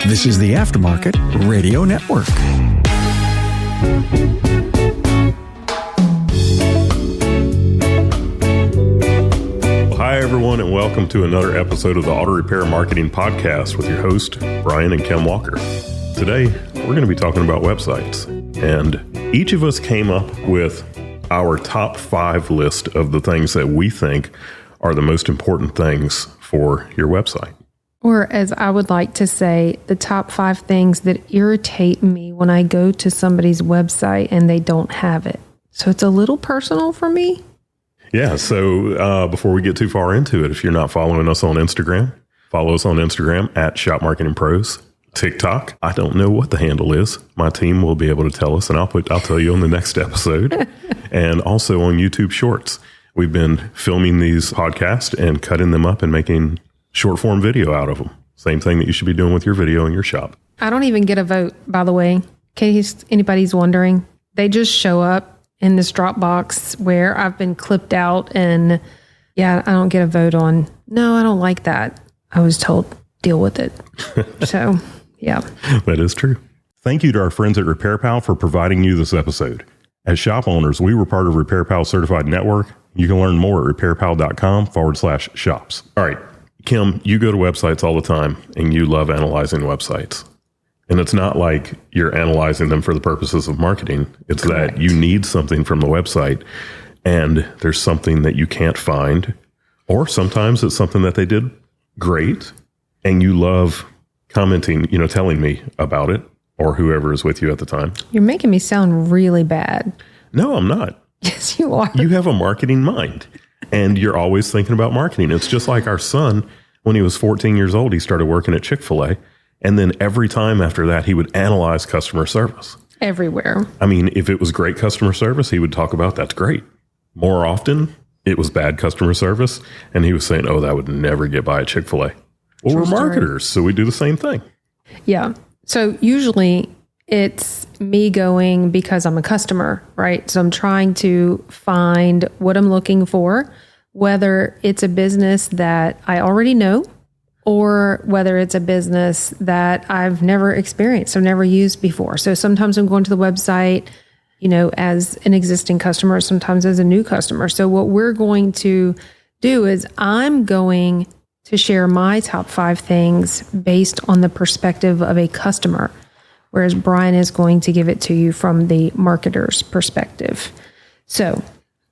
This is the Aftermarket Radio Network. Hi, everyone, and welcome to another episode of the Auto Repair Marketing Podcast with your host, Brian and Kim Walker. Today, we're going to be talking about websites, and each of us came up with our top 5 list of the things that we think are the most important things for your website. Or as I would like to say, the top 5 things that irritate me when I go to somebody's website and they don't have it. So it's a little personal for me. Yeah, so before we get too far into it, if you're not following us on Instagram, follow us on Instagram at Shop Marketing Pros. TikTok, I don't know what the handle is. My team will be able to tell us, and I'll tell you on the next episode. And also on YouTube Shorts. We've been filming these podcasts and cutting them up and making short form video out of them. Same thing that you should be doing with your video in your shop. I don't even get a vote, by the way, in case anybody's wondering. They just show up in this Dropbox where I've been clipped out, and yeah, I don't get a vote on, no, I don't like that. I was told, deal with it. So, yeah. That is true. Thank you to our friends at RepairPal for providing you this episode. As shop owners, we were part of RepairPal Certified Network. You can learn more at repairpal.com/shops. All right, Kim, you go to websites all the time and you love analyzing websites. And it's not like you're analyzing them for the purposes of marketing. It's Correct. That you need something from the website and there's something that you can't find, or sometimes it's something that they did great and you love commenting, telling me about it, or whoever is with you at the time. You're making me sound really bad. No, I'm not. Yes, you are. You have a marketing mind and you're always thinking about marketing. It's just like our son, when he was 14 years old, he started working at Chick-fil-A. And then every time after that, he would analyze customer service. Everywhere. I mean, if it was great customer service, he would talk about that's great. More often, it was bad customer service. And he was saying, oh, that would never get by at Chick-fil-A. Well, we're marketers, so we do the same thing. Yeah. So usually it's me going because I'm a customer, right? So I'm trying to find what I'm looking for, whether it's a business that I already know or whether it's a business that I've never experienced or never used before. So sometimes I'm going to the website, as an existing customer, sometimes as a new customer. So what we're going to do is I'm going to share my top 5 things based on the perspective of a customer, whereas Brian is going to give it to you from the marketer's perspective. So,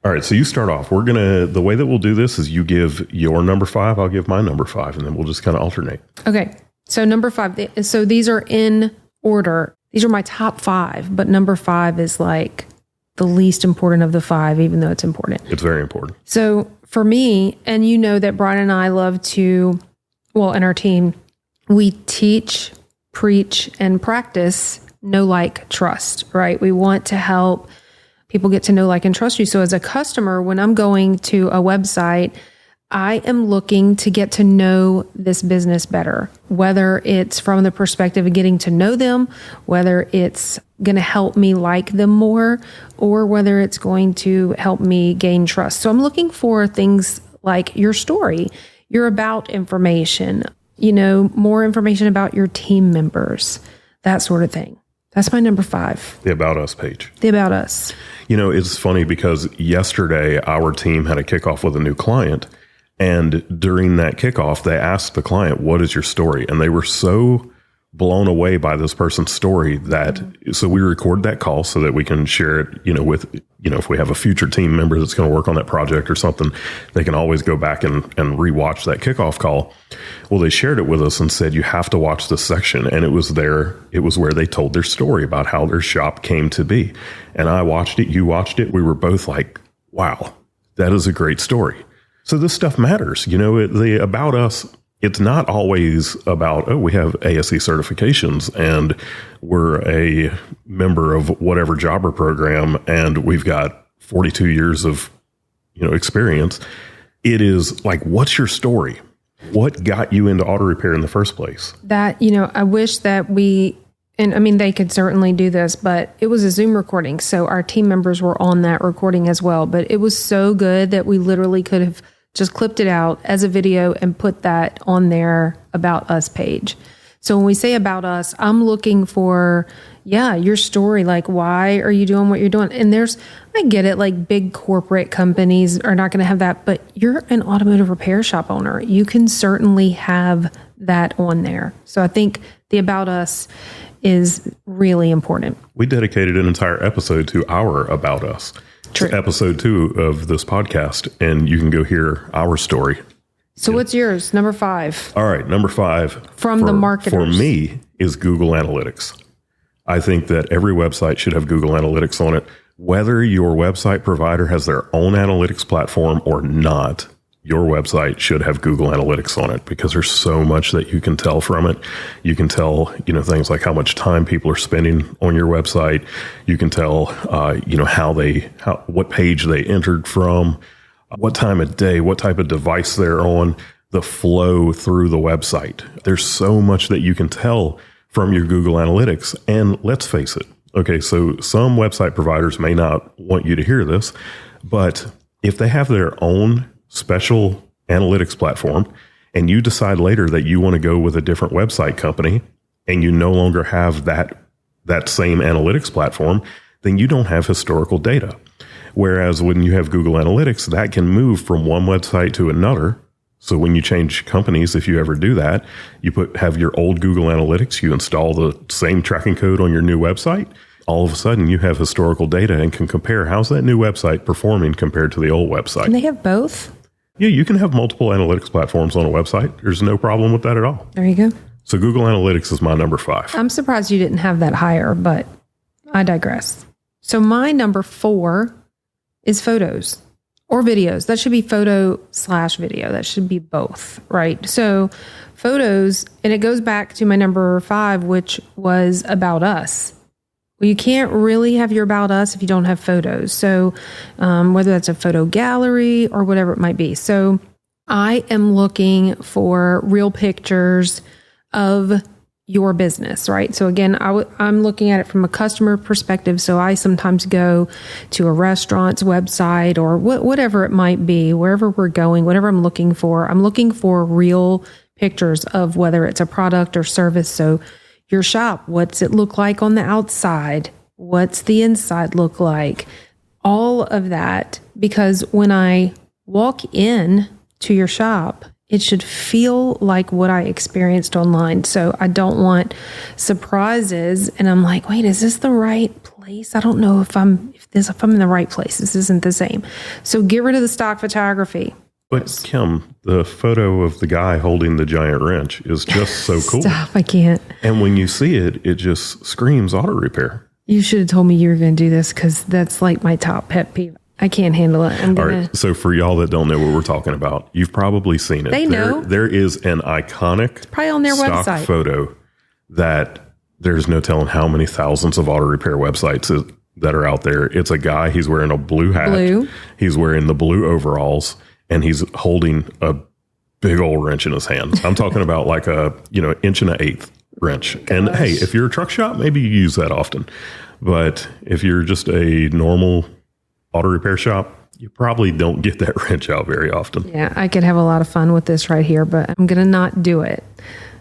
all right, so you start off. The way that we'll do this is you give your number 5, I'll give my number 5, and then we'll just kind of alternate. Okay, so number 5, so these are in order. These are my top 5, but number 5 is like the least important of the 5, even though it's important. It's very important. So for me, and you know that Brian and I love to, and our team, we teach, preach, and practice know, like, trust, right? We want to help people get to know, like, and trust you. So as a customer, when I'm going to a website, I am looking to get to know this business better, whether it's from the perspective of getting to know them, whether it's going to help me like them more, or whether it's going to help me gain trust. So I'm looking for things like your story, your about information, more information about your team members, that sort of thing. That's my number 5. The About Us page. The About Us. It's funny because yesterday our team had a kickoff with a new client. And during that kickoff, they asked the client, what is your story? And they were so blown away by this person's story that, so we record that call so that we can share it, with, if we have a future team member that's going to work on that project or something, they can always go back and rewatch that kickoff call. Well, they shared it with us and said, you have to watch this section. And it was where they told their story about how their shop came to be. And I watched it, you watched it. We were both like, wow, that is a great story. So this stuff matters. The About Us, it's not always about, we have ASE certifications and we're a member of whatever jobber program and we've got 42 years of, experience. It is like, what's your story? What got you into auto repair in the first place? That, I wish that they could certainly do this, but it was a Zoom recording. So our team members were on that recording as well. But it was so good that we literally could have just clipped it out as a video and put that on their About Us page. So when we say about us, I'm looking for, your story. Like, why are you doing what you're doing? And I get it, like big corporate companies are not going to have that, but you're an automotive repair shop owner. You can certainly have that on there. So I think the about us is really important. We dedicated an entire episode to our about us. True. It's episode 2 of this podcast, and you can go hear our story. So what's yours? Number 5. All right, number 5 From the marketers. For me is Google Analytics. I think that every website should have Google Analytics on it. Whether your website provider has their own analytics platform or not, your website should have Google Analytics on it, because there's so much that you can tell from it. You can tell, things like how much time people are spending on your website. You can tell, what page they entered from, what time of day, what type of device they're on, the flow through the website. There's so much that you can tell from your Google Analytics. And let's face it. Okay, so some website providers may not want you to hear this, but if they have their own special analytics platform and you decide later that you want to go with a different website company and you no longer have that same analytics platform, then you don't have historical data. Whereas when you have Google Analytics, that can move from one website to another. So when you change companies, if you ever do that, you have your old Google Analytics, you install the same tracking code on your new website. All of a sudden, you have historical data and can compare how's that new website performing compared to the old website. Can they have both? Yeah, you can have multiple analytics platforms on a website. There's no problem with that at all. There you go. So Google Analytics is my number 5. I'm surprised you didn't have that higher, but I digress. So my number 4 is photos or videos. That should be photo/video. That should be both, right? So photos, and it goes back to my number 5, which was about us. Well, you can't really have your about us if you don't have photos. So whether that's a photo gallery or whatever it might be. So I am looking for real pictures of your business, right? So again, I'm looking at it from a customer perspective. So I sometimes go to a restaurant's website or whatever it might be, wherever we're going, whatever I'm looking for real pictures of whether it's a product or service. So your shop, what's it look like on the outside? What's the inside look like? All of that, because when I walk in to your shop, it should feel like what I experienced online. So I don't want surprises. And I'm like, wait, is this the right place? I don't know if I'm in the right place. This isn't the same. So get rid of the stock photography. But Kim, the photo of the guy holding the giant wrench is just so cool. Stop, I can't. And when you see it, it just screams auto repair. You should have told me you were going to do this, because that's like my top pet peeve. I can't handle it. All right. So for y'all that don't know what we're talking about, you've probably seen it. They know. There is an iconic probably on their stock website photo that there's no telling how many thousands of auto repair websites that are out there. It's a guy. He's wearing a blue hat. He's wearing the blue overalls, and he's holding a big old wrench in his hand. I'm talking about like a 1.1/8 wrench. Gosh. And hey, if you're a truck shop, maybe you use that often. But if you're just a normal auto repair shop, you probably don't get that wrench out very often. Yeah, I could have a lot of fun with this right here, but I'm going to not do it.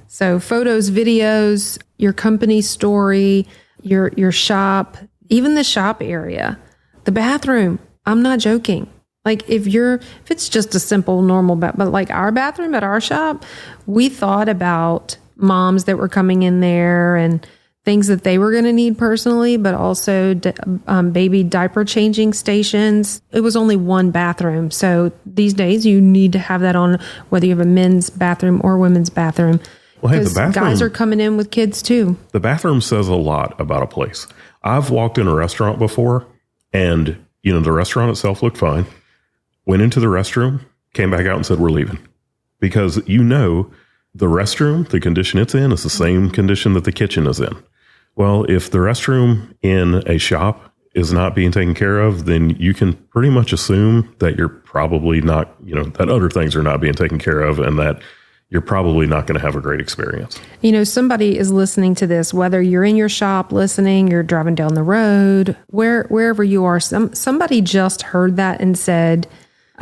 So photos, videos, your company story, your shop, even the shop area, the bathroom. I'm not joking. Like if it's just a simple, normal but like our bathroom at our shop, we thought about moms that were coming in there and things that they were going to need personally, but also baby diaper changing stations. It was only one bathroom. So these days you need to have that on, whether you have a men's bathroom or women's bathroom. Well, hey, the bathroom, guys are coming in with kids too. The bathroom says a lot about a place. I've walked in a restaurant before and, the restaurant itself looked fine. Went into the restroom, came back out and said, we're leaving. Because the restroom, the condition it's in is the same condition that the kitchen is in. Well, if the restroom in a shop is not being taken care of, then you can pretty much assume that you're probably not, that other things are not being taken care of and that you're probably not going to have a great experience. Somebody is listening to this, whether you're in your shop listening, you're driving down the road, wherever you are, somebody just heard that and said,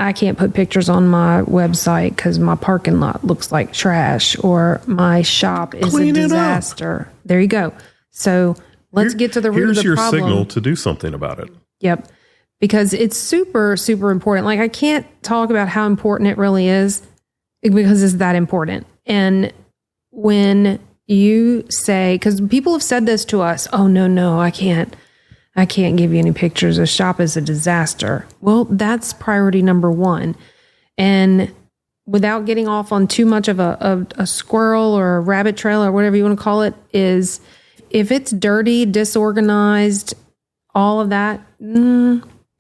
I can't put pictures on my website because my parking lot looks like trash or my shop is Clean a it up. disaster. There you go. So let's get to the root of the Here's your problem. signal to do something about it. Yep. Because it's super, super important. Like I can't talk about how important it really is because it's that important. And when you say, because people have said this to us, oh, no, I can't give you any pictures. The shop is a disaster. Well, that's priority number one. And without getting off on too much of a squirrel or a rabbit trail or whatever you want to call it, is if it's dirty, disorganized, all of that,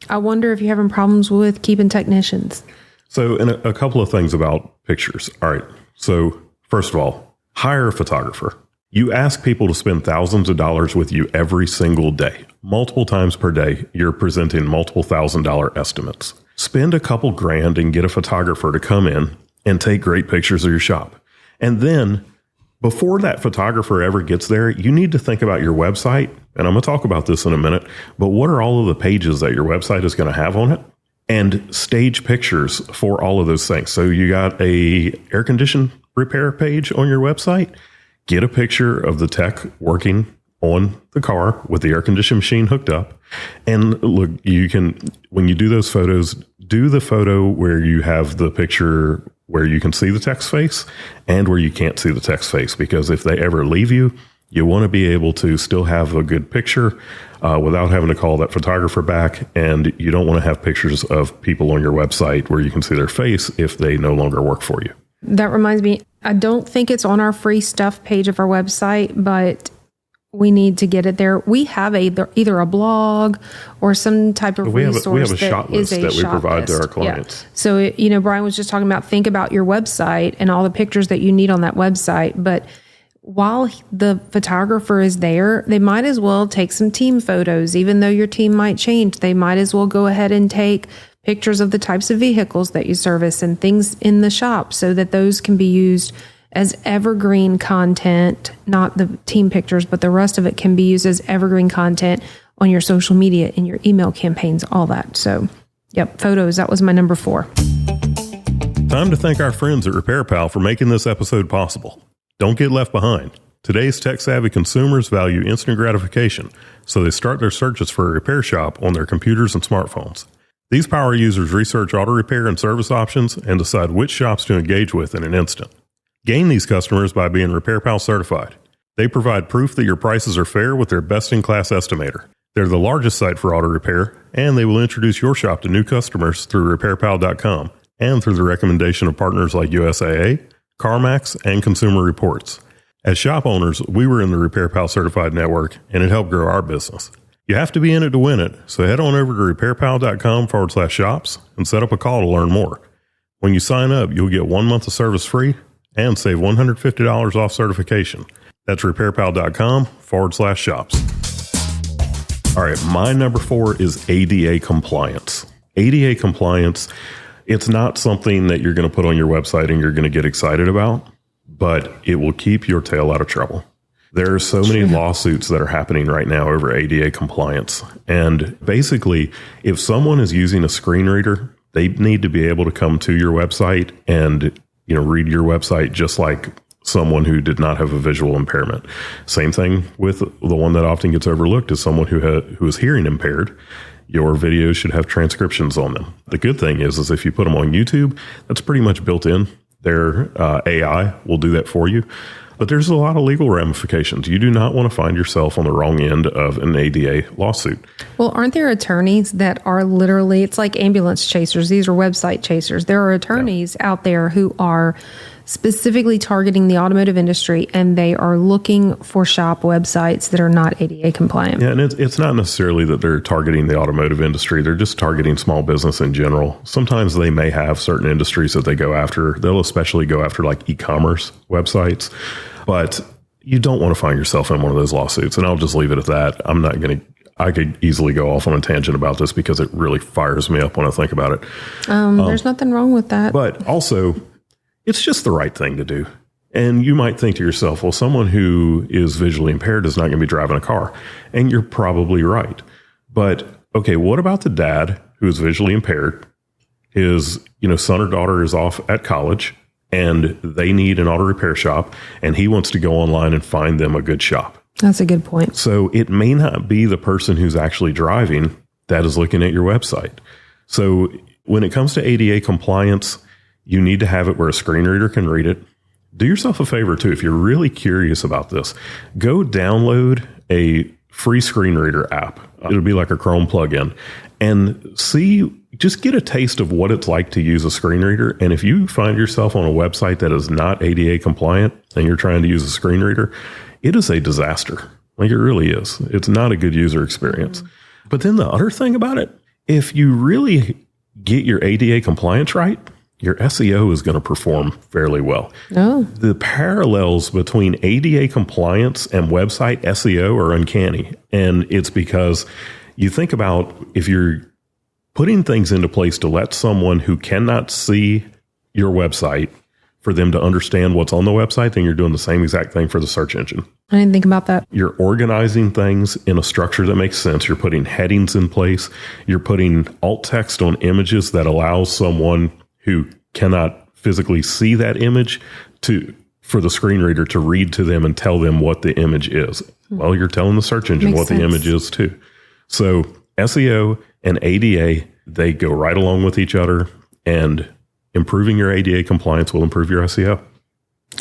I wonder if you're having problems with keeping technicians. So, and a couple of things about pictures. All right. So, first of all, hire a photographer. You ask people to spend thousands of dollars with you every single day. Multiple times per day, you're presenting multiple $1,000 estimates. Spend a couple grand and get a photographer to come in and take great pictures of your shop. And then, before that photographer ever gets there, you need to think about your website. And I'm going to talk about this in a minute. But what are all of the pages that your website is going to have on it? And stage pictures for all of those things. So you got a air condition repair page on your website. Get a picture of the tech working on the car with the air conditioning machine hooked up. And look, you can, when you do those photos, do the photo where you have the picture where you can see the tech's face and where you can't see the tech's face. Because if they ever leave you, you want to be able to still have a good picture without having to call that photographer back. And you don't want to have pictures of people on your website where you can see their face if they no longer work for you. That reminds me, I don't think it's on our free stuff page of our website, but we need to get it there. We have either a blog or some type of resource. We have a shot list that we provide to our clients. Yeah. So, Brian was just talking about, think about your website and all the pictures that you need on that website. But while the photographer is there, they might as well take some team photos. Even though your team might change, they might as well go ahead and take pictures of the types of vehicles that you service and things in the shop so that those can be used as evergreen content, not the team pictures, but the rest of it can be used as evergreen content on your social media, in your email campaigns, all that. So, yep, photos, that was my number 4. Time to thank our friends at Repair Pal for making this episode possible. Don't get left behind. Today's tech-savvy consumers value instant gratification, so they start their searches for a repair shop on their computers and smartphones. These power users research auto repair and service options and decide which shops to engage with in an instant. Gain these customers by being Repair Pal certified. They provide proof that your prices are fair with their best-in-class estimator. They're the largest site for auto repair, and they will introduce your shop to new customers through RepairPal.com and through the recommendation of partners like USAA, CarMax, and Consumer Reports. As shop owners, we were in the Repair Pal certified network, and it helped grow our business. You have to be in it to win it, so head on over to RepairPal.com/shops and set up a call to learn more. When you sign up, you'll get 1 month of service free and save $150 off certification. That's RepairPal.com/shops. All right, my number 4 is ADA compliance. ADA compliance, it's not something that you're going to put on your website and you're going to get excited about, but it will keep your tail out of trouble. There are so many lawsuits that are happening right now over ADA compliance. And basically, if someone is using a screen reader, they need to be able to come to your website and read your website just like someone who did not have a visual impairment. Same thing with the one that often gets overlooked is someone who is hearing impaired. Your videos should have transcriptions on them. The good thing is if you put them on YouTube, that's pretty much built in. Their AI will do that for you. But there's a lot of legal ramifications. You do not want to find yourself on the wrong end of an ADA lawsuit. Well, aren't there attorneys that are literally, it's like ambulance chasers. These are website chasers. There are attorneys out there who are specifically targeting the automotive industry, and they are looking for shop websites that are not ADA compliant. Yeah, and it's not necessarily that they're targeting the automotive industry. They're just targeting small business in general. Sometimes they may have certain industries that they go after. They'll especially go after like e-commerce websites. But you don't want to find yourself in one of those lawsuits. And I'll just leave it at that. I could easily go off on a tangent about this because it really fires me up when I think about it. There's nothing wrong with that. But also, it's just the right thing to do. And you might think to yourself, well, someone who is visually impaired is not going to be driving a car. And you're probably right. But, okay, what about the dad who is visually impaired His, son or daughter is off at college and they need an auto repair shop, and he wants to go online and find them a good shop. That's a good point. So it may not be the person who's actually driving that is looking at your website. So when it comes to ADA compliance, you need to have it where a screen reader can read it. Do yourself a favor too. If you're really curious about this, go download a free screen reader app. It'll be like a Chrome plugin, and just get a taste of what it's like to use a screen reader. And if you find yourself on a website that is not ADA compliant and you're trying to use a screen reader, it is a disaster. Like, it really is. It's not a good user experience. But then the other thing about it, if you really get your ADA compliance right, your SEO is going to perform fairly well. Oh. The parallels between ADA compliance and website SEO are uncanny. And it's because you think about, if you're putting things into place to let someone who cannot see your website, for them to understand what's on the website, then you're doing the same exact thing for the search engine. I didn't think about that. You're organizing things in a structure that makes sense. You're putting headings in place. You're putting alt text on images that allows someone who cannot physically see that image for the screen reader to read to them and tell them what the image is. Well, you're telling the search engine what the image is too. So SEO and ADA, they go right along with each other, and improving your ADA compliance will improve your SEO.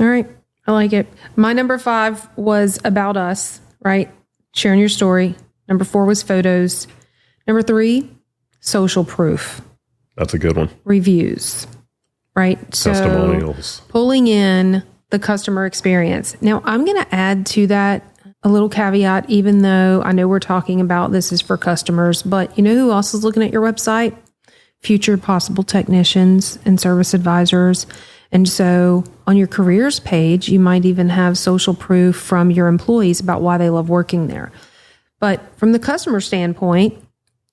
All right. I like it. My number 5 was about us, right? Sharing your story. Number 4 was photos. Number 3, social proof. That's a good one. Reviews, right? Testimonials. So pulling in the customer experience. Now, I'm going to add to that a little caveat, even though I know we're talking about this is for customers, but you know who else is looking at your website? Future possible technicians and service advisors. And so on your careers page, you might even have social proof from your employees about why they love working there. But from the customer standpoint,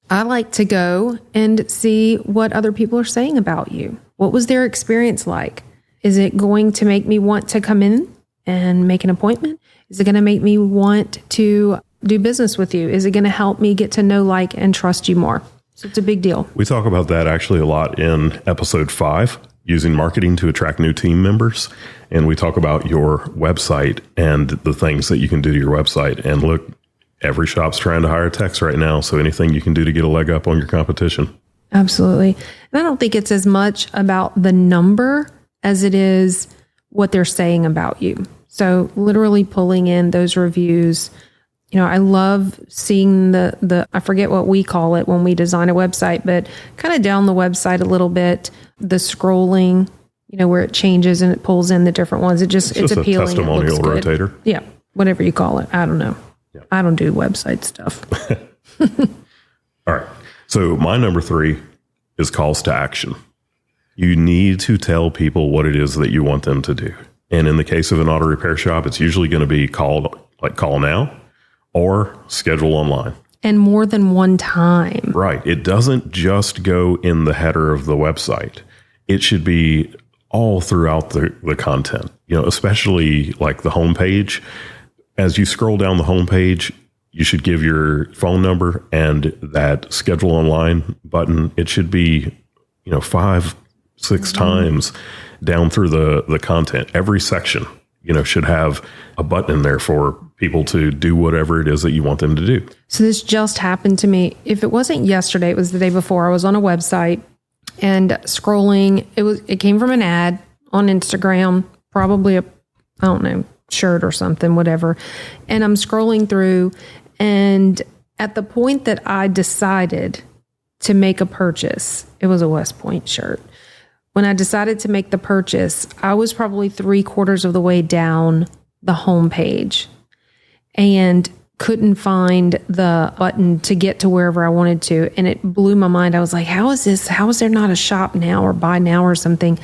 I like to go and see what other people are saying about you. What was their experience like? Is it going to make me want to come in and make an appointment? Is it going to make me want to do business with you? Is it going to help me get to know, like, and trust you more? So it's a big deal. We talk about that actually a lot in episode 5, using marketing to attract new team members. And we talk about your website and the things that you can do to your website. And look, every shop's trying to hire techs right now. So anything you can do to get a leg up on your competition. Absolutely. And I don't think it's as much about the number as it is what they're saying about you. So literally pulling in those reviews. I love seeing the I forget what we call it when we design a website, but kind of down the website a little bit, the scrolling, where it changes and it pulls in the different ones. It's appealing. A testimonial rotator. Yeah. Whatever you call it. I don't know. Yeah. I don't do website stuff. All right. So my number 3 is calls to action. You need to tell people what it is that you want them to do. And in the case of an auto repair shop, it's usually going to be call now, or schedule online. And more than one time. Right. It doesn't just go in the header of the website. It should be all throughout the content, especially like the homepage. As you scroll down the homepage, you should give your phone number and that schedule online button. It should be, 5-6 times down through the content. Every section, should have a button in there for people to do whatever it is that you want them to do. So this just happened to me. If it wasn't yesterday, it was the day before. I was on a website and scrolling. It came from an ad on Instagram, probably shirt or something, whatever. And I'm scrolling through, and at the point that I decided to make a purchase, it was a West Point shirt. When I decided to make the purchase, I was probably 3/4 of the way down the homepage and couldn't find the button to get to wherever I wanted to. And it blew my mind. I was like, how is there not a shop now or buy now or something?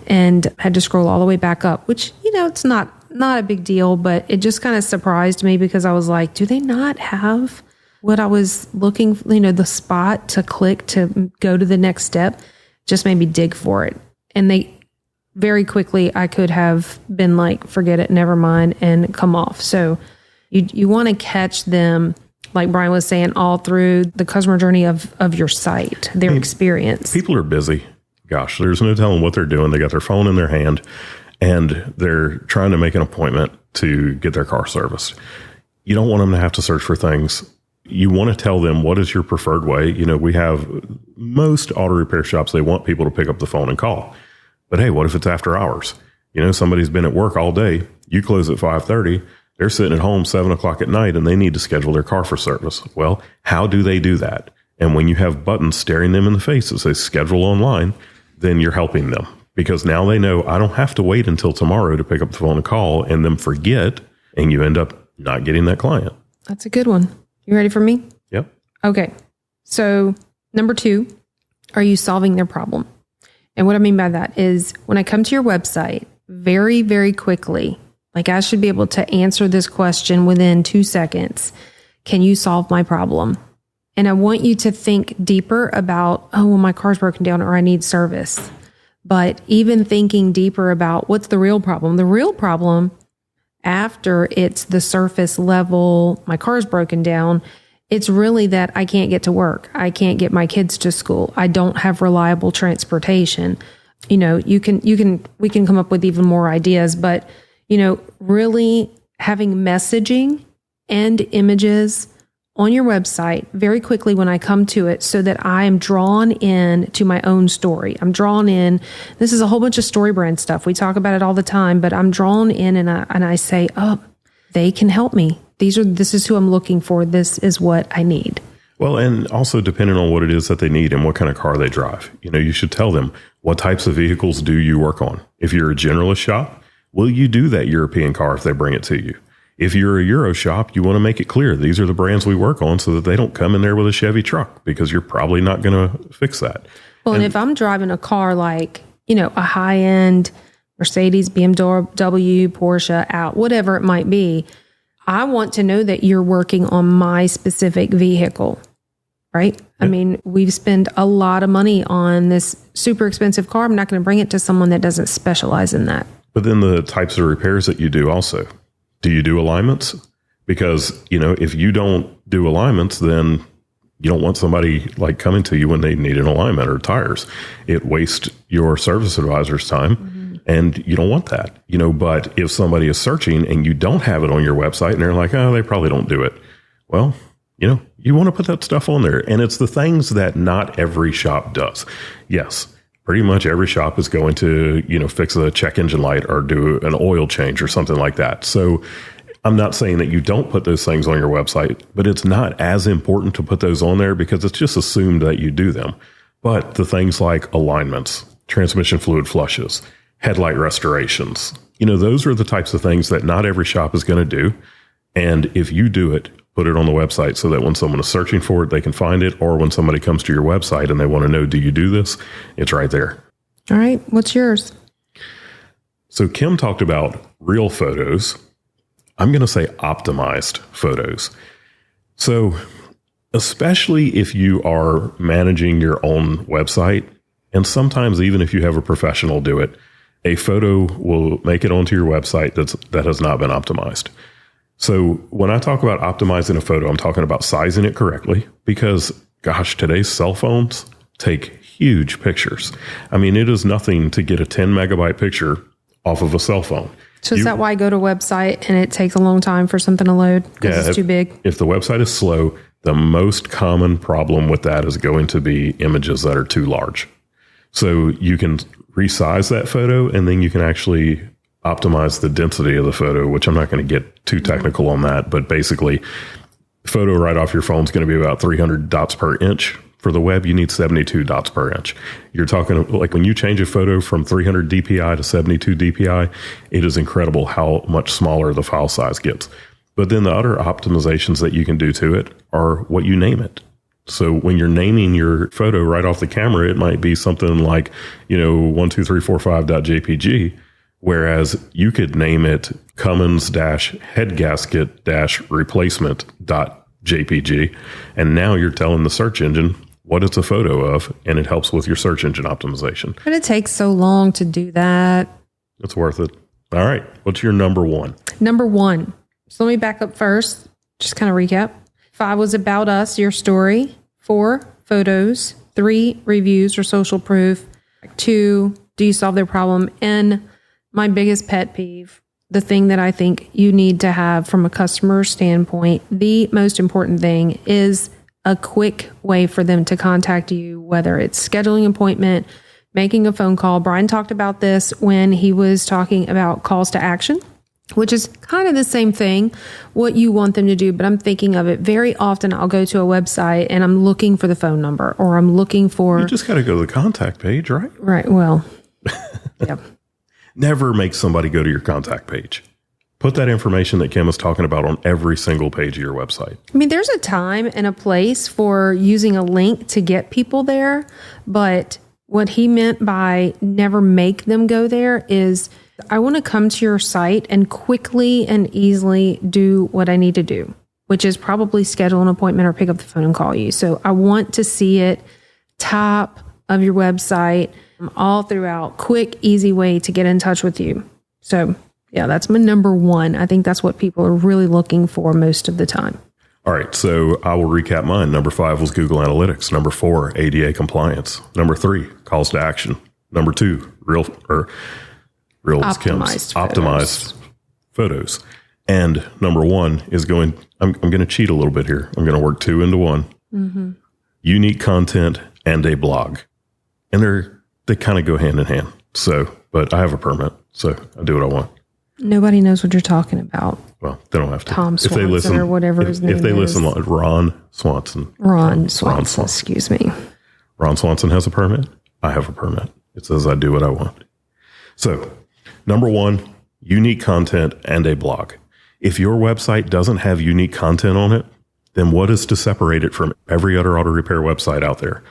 And I had to scroll all the way back up, which, it's not a big deal, but it just kind of surprised me because I was like, do they not have what I was looking for, the spot to click to go to the next step? Just made me dig for it. And they very quickly, I could have been like, forget it, never mind, and come off. So you want to catch them, like Brian was saying, all through the customer journey of your site, their experience. People are busy. gosh, there's no telling what they're doing. They got their phone in their hand and they're trying to make an appointment to get their car serviced. You don't want them to have to search for things. You want to tell them what is your preferred way. We have most auto repair shops, they want people to pick up the phone and call. But hey, what if it's after hours? Somebody's been at work all day. You close at 5:30. They're sitting at home 7 o'clock at night and they need to schedule their car for service. Well, how do they do that? And when you have buttons staring them in the face that say schedule online, then you're helping them because now they know I don't have to wait until tomorrow to pick up the phone and call and then forget. And you end up not getting that client. That's a good one. You ready for me? Yep. Okay. So number 2, are you solving their problem? And what I mean by that is when I come to your website very, very quickly, like I should be able to answer this question within 2 seconds. Can you solve my problem? And I want you to think deeper about, oh, well, my car's broken down or I need service. But even thinking deeper about what's the real problem? The real problem after it's the surface level, my car's broken down, it's really that I can't get to work. I can't get my kids to school. I don't have reliable transportation. We can come up with even more ideas, but, really having messaging and images on your website very quickly when I come to it so that I am drawn in to my own story. I'm drawn in. This is a whole bunch of story brand stuff. We talk about it all the time, but I'm drawn in and I say, oh, they can help me. This is who I'm looking for. This is what I need. Well, and also depending on what it is that they need and what kind of car they drive, you should tell them what types of vehicles do you work on. If you're a generalist shop, will you do that European car if they bring it to you? If you're a Euro shop, you want to make it clear these are the brands we work on so that they don't come in there with a Chevy truck because you're probably not going to fix that. Well, and if I'm driving a car like, a high-end Mercedes, BMW, Porsche, out, whatever it might be, I want to know that you're working on my specific vehicle, right? Yeah. I mean, we've spent a lot of money on this super expensive car. I'm not going to bring it to someone that doesn't specialize in that. But then the types of repairs that you do also. Do you do alignments? Because, if you don't do alignments, then you don't want somebody like coming to you when they need an alignment or tires. It wastes your service advisor's time and you don't want that, but if somebody is searching and you don't have it on your website and they're like, oh, they probably don't do it. Well, you want to put that stuff on there and it's the things that not every shop does. Yes. Pretty much every shop is going to, fix a check engine light or do an oil change or something like that. So I'm not saying that you don't put those things on your website, but it's not as important to put those on there because it's just assumed that you do them. But the things like alignments, transmission fluid flushes, headlight restorations, those are the types of things that not every shop is going to do. And if you do it, put it on the website so that when someone is searching for it, they can find it. Or when somebody comes to your website and they want to know, do you do this? It's right there. All right. What's yours? So Kim talked about real photos. I'm going to say optimized photos. So especially if you are managing your own website, and sometimes even if you have a professional do it, a photo will make it onto your website that has not been optimized. So when I talk about optimizing a photo, I'm talking about sizing it correctly because, gosh, today's cell phones take huge pictures. I mean, it is nothing to get a 10 megabyte picture off of a cell phone. So is that why I go to a website and it takes a long time for something to load because it's too big? If the website is slow, the most common problem with that is going to be images that are too large. So you can resize that photo and then you can actually optimize the density of the photo, which I'm not going to get too technical on that. But basically, photo right off your phone is going to be about 300 dots per inch. For the web, you need 72 dots per inch. You're talking like when you change a photo from 300 DPI to 72 DPI, it is incredible how much smaller the file size gets. But then the other optimizations that you can do to it are what you name it. So when you're naming your photo right off the camera, it might be something like, 12345.jpg, whereas you could name it Cummins-headgasket-replacement.jpg. And now you're telling the search engine what it's a photo of, and it helps with your search engine optimization. But it takes so long to do that. It's worth it. All right. What's your number one? Number one. So let me back up first. Just kind of recap. 5 was about us, your story. 4, photos. 3, reviews or social proof. Two, do you solve their problem? And my biggest pet peeve, the thing that I think you need to have from a customer standpoint, the most important thing is a quick way for them to contact you, whether it's scheduling an appointment, making a phone call. Brian talked about this when he was talking about calls to action, which is kind of the same thing, what you want them to do. But I'm thinking of it very often. I'll go to a website and I'm looking for the phone number, or I'm looking for... You just got to go to the contact page, right? Right. Well, yeah. Never make somebody go to your contact page. Put that information that Kim is talking about on every single page of your website. I mean, there's a time and a place for using a link to get people there, but what he meant by never make them go there is I want to come to your site and quickly and easily do what I need to do, which is probably schedule an appointment or pick up the phone and call you. So I want to see it top of your website, all throughout, quick, easy way to get in touch with you. So yeah, that's my number one. I think that's what people are really looking for most of the time. All right, so I will recap mine. Number 5 was Google Analytics. Number 4, ADA compliance. Number 3, calls to action. Number 2, real is Kim's optimized photos. And number 1 is I'm going to cheat a little bit here. I'm going to work 2 into 1. Mm-hmm. Unique content and a blog. And they kind of go hand in hand. So, but I have a permit, so I do what I want. Nobody knows what you're talking about. Well, they don't have to. Tom Swanson, if they listen, or whatever his name is. If they listen, Ron Swanson. Ron Swanson, excuse me. Ron Swanson has a permit. I have a permit. It says I do what I want. So, number 1, unique content and a blog. If your website doesn't have unique content on it, then what is to separate it from every other auto repair website out there?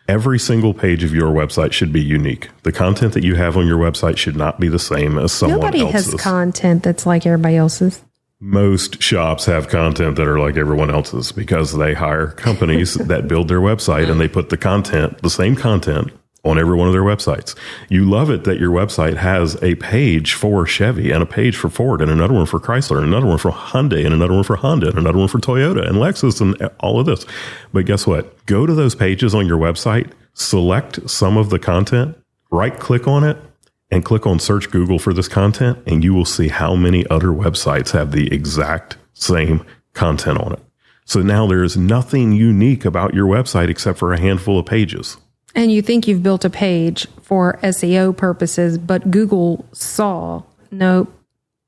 Every single page of your website should be unique. The content that you have on your website should not be the same as someone else's. Nobody has content that's like everybody else's. Most shops have content that are like everyone else's because they hire companies that build their website and they put the same content on every one of their websites. You love it that your website has a page for Chevy and a page for Ford and another one for Chrysler and another one for Hyundai and another one for Honda and another one for Toyota and Lexus and all of this. But guess what? Go to those pages on your website, select some of the content, right click on it, and click on search Google for this content, and you will see how many other websites have the exact same content on it. So now there is nothing unique about your website except for a handful of pages. And you think you've built a page for SEO purposes, but Google saw, no,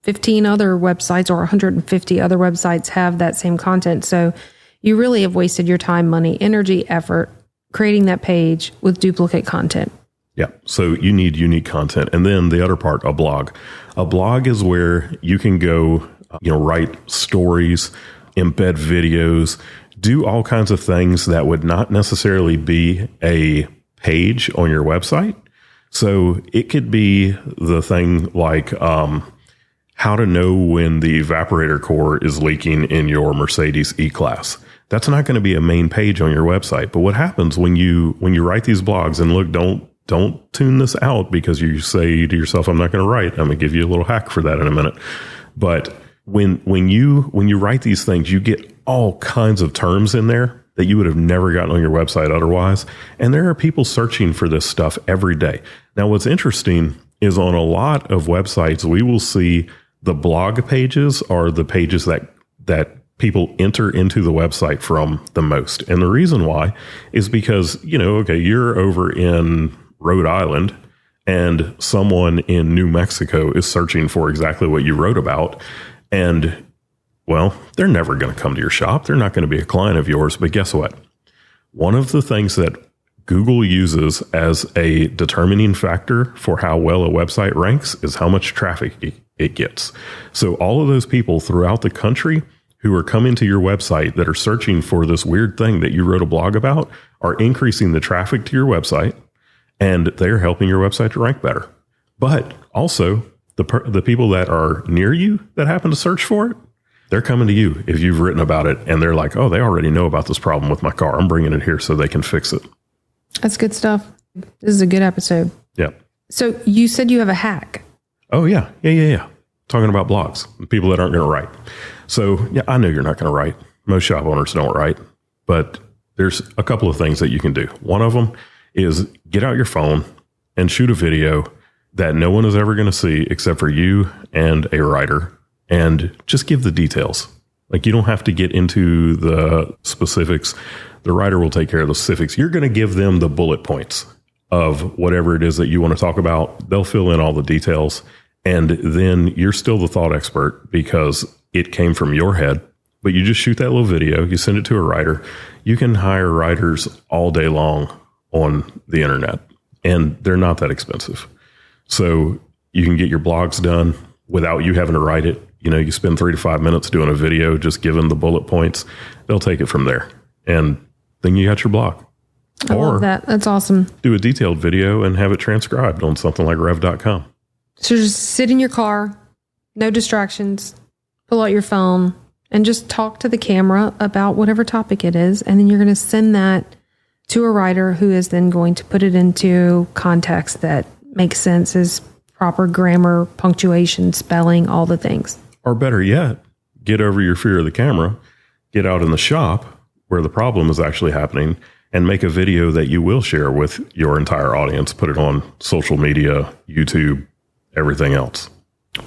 15 other websites or 150 other websites have that same content. So you really have wasted your time, money, energy, effort creating that page with duplicate content. Yeah. So you need unique content. And then the other part, a blog. A blog is where you can go, write stories, embed videos, do all kinds of things that would not necessarily be a page on your website. So it could be the thing like how to know when the evaporator core is leaking in your Mercedes E-Class. That's not going to be a main page on your website. But what happens when you write these blogs, and look, don't tune this out because you say to yourself, I'm not going to write. I'm going to give you a little hack for that in a minute. But when you write these things, you get all kinds of terms in there that you would have never gotten on your website otherwise. And there are people searching for this stuff every day. Now, what's interesting is on a lot of websites, we will see the blog pages are the pages that people enter into the website from the most. And the reason why is because, you're over in Rhode Island and someone in New Mexico is searching for exactly what you wrote about. And well, they're never going to come to your shop. They're not going to be a client of yours. But guess what? One of the things that Google uses as a determining factor for how well a website ranks is how much traffic it gets. So all of those people throughout the country who are coming to your website that are searching for this weird thing that you wrote a blog about are increasing the traffic to your website, and they're helping your website to rank better. But also, the people that are near you that happen to search for it, they're coming to you if you've written about it, and they're like, oh, they already know about this problem with my car. I'm bringing it here so they can fix it. That's good stuff. This is a good episode. Yeah. So you said you have a hack. Oh, yeah. Talking about blogs, people that aren't going to write. So, yeah, I know you're not going to write. Most shop owners don't write. But there's a couple of things that you can do. One of them is get out your phone and shoot a video that no one is ever going to see except for you and a writer, and just give the details. Like, you don't have to get into the specifics. The writer will take care of the specifics. You're going to give them the bullet points of whatever it is that you want to talk about. They'll fill in all the details. And then you're still the thought expert because it came from your head. But you just shoot that little video. You send it to a writer. You can hire writers all day long on the internet, and they're not that expensive. So you can get your blogs done without you having to write it. You know, you spend 3 to 5 minutes doing a video, just giving the bullet points. They'll take it from there. And then you got your blog. I love that. That's awesome. Do a detailed video and have it transcribed on something like rev.com. So just sit in your car, no distractions, pull out your phone, and just talk to the camera about whatever topic it is. And then you're going to send that to a writer who is then going to put it into context that makes sense, as proper grammar, punctuation, spelling, all the things. Or better yet, get over your fear of the camera, get out in the shop where the problem is actually happening, and make a video that you will share with your entire audience. Put it on social media, YouTube, everything else.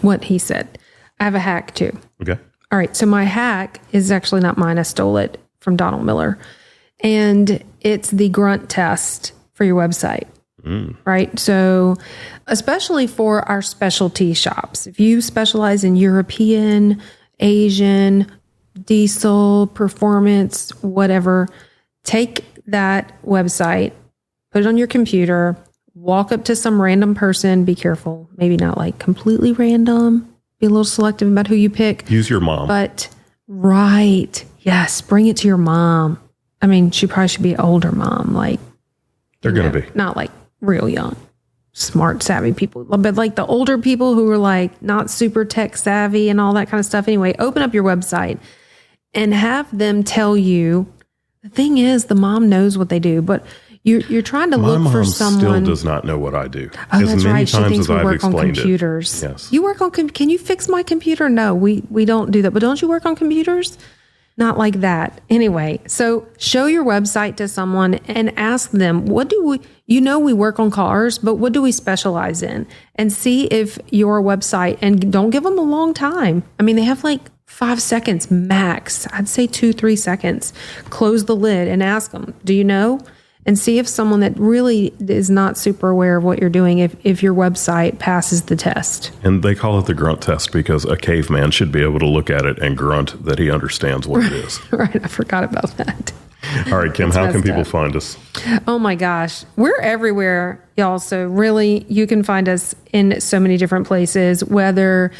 What he said. I have a hack too. Okay. All right. So my hack is actually not mine. I stole it from Donald Miller. And it's the grunt test for your website. Right. So especially for our specialty shops, if you specialize in European, Asian, diesel, performance, whatever, take that website, put it on your computer, walk up to some random person. Be careful. Maybe not like completely random. Be a little selective about who you pick. Use your mom. But right. Yes. Bring it to your mom. I mean, she probably should be an older mom. Like, they're going to be. Not like real young, smart, savvy people, but like the older people who are like not super tech savvy and all that kind of stuff. Anyway, open up your website and have them tell you. The thing is, the mom knows what they do, but you're trying to look for someone. My mom still does not know what I do. Oh, that's right. She thinks we work on computers. Yes. You work on, can you fix my computer? No, we don't do that. But don't you work on computers? Not like that. Anyway, so show your website to someone and ask them, what do we, we work on cars, but what do we specialize in? And see if your website, and don't give them a long time. I mean, they have like 5 seconds max. I'd say 2-3 seconds. Close the lid and ask them, do you know? And see if someone that really is not super aware of what you're doing, if your website passes the test. And they call it the grunt test because a caveman should be able to look at it and grunt that he understands what it is. Right. I forgot about that. All right, Kim, how can people find us? Oh my gosh. We're everywhere, y'all. So really, you can find us in so many different places, whether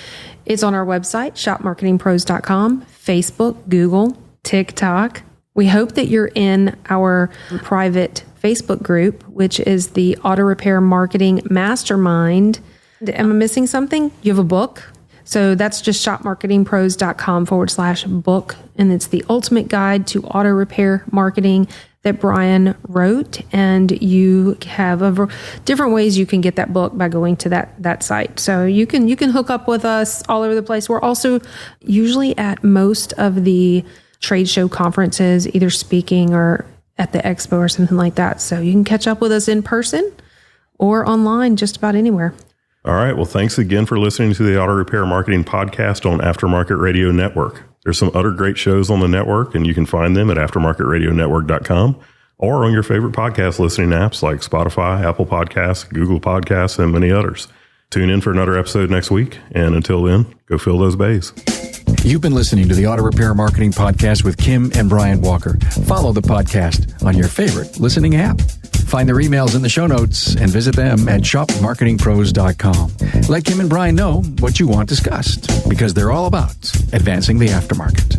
it's on our website, shopmarketingpros.com, Facebook, Google, TikTok. We hope that you're in our private Facebook group, which is the Auto Repair Marketing Mastermind. Am I missing something? You have a book. So that's just shopmarketingpros.com/book. And it's the ultimate guide to auto repair marketing that Brian wrote. And you have different ways you can get that book by going to that site. So you can hook up with us all over the place. We're also usually at most of the trade show conferences, either speaking or at the expo or something like that. So you can catch up with us in person or online, just about anywhere. All right. Well, thanks again for listening to the Auto Repair Marketing Podcast on Aftermarket Radio Network. There's some other great shows on the network, and you can find them at aftermarketradionetwork.com or on your favorite podcast listening apps like Spotify, Apple Podcasts, Google Podcasts, and many others. Tune in for another episode next week. And until then, go fill those bays. You've been listening to the Auto Repair Marketing Podcast with Kim and Brian Walker. Follow the podcast on your favorite listening app. Find their emails in the show notes and visit them at shopmarketingpros.com. Let Kim and Brian know what you want discussed because they're all about advancing the aftermarket.